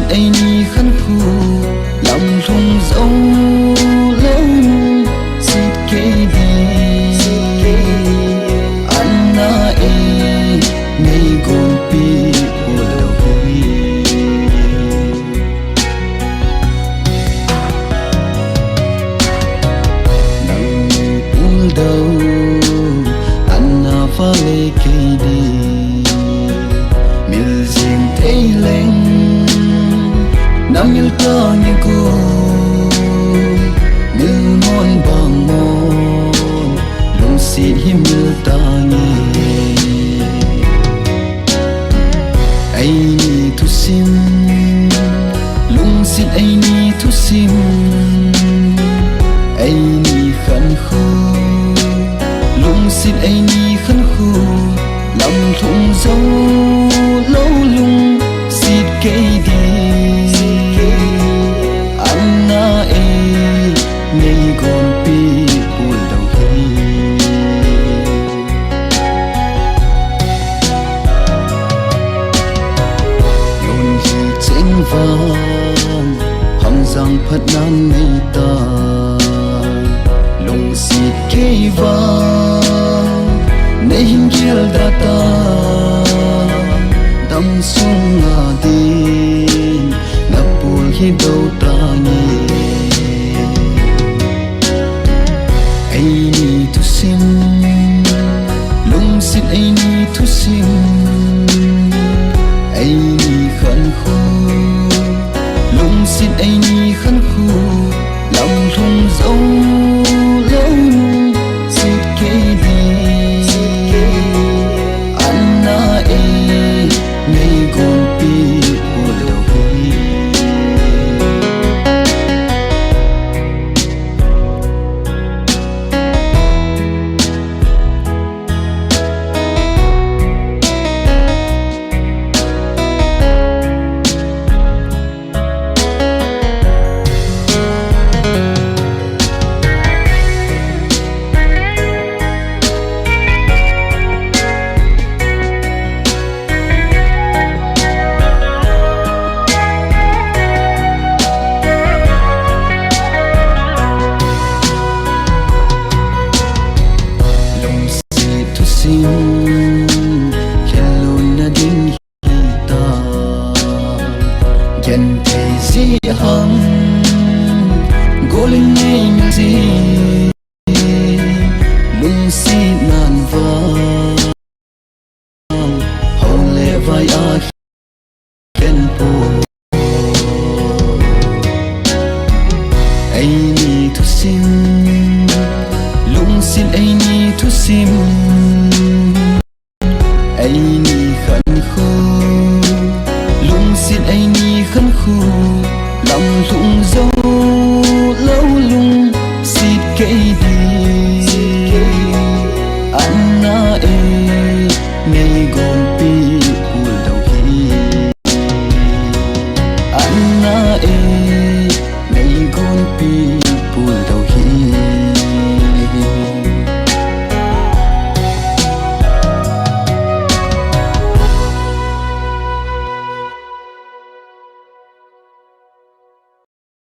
ai ni khăn khu lòng thùng dấu lâu xịt kê đi anh na e ngày gồm pi của đầu vui nắng buồn đầu anh na pha lê kê đi mil riêng thấy lên nắng yêu ta như cô mil mòn bằng mòn lòng xịt hiểm mil ta nghe ai ni thu sim lòng xịt ai ni thu sim ai ni khăn khu lòng xịt ai ni khăn khu lòng thùng dấu lâu lung xịt cây đi anh na e ngày còn pi buồn đầu khi luôn hi chênh vang hằng giang phật nan ngày ta lung xịt cây vang nay hình kia đã ta đâm xuống ngã tin ngập buồn khi đâu ta nghe ai ni thu sim lung xịt ai ni thu sim ai ni khăn khu lung xịt ai ni khăn khu lòng thùng dấu lâu xịt cây đi anh na e ngày gồm pi của đầu vui hello na din kita gen te si hang golin nei mi si lung si nan va hole vai a ken po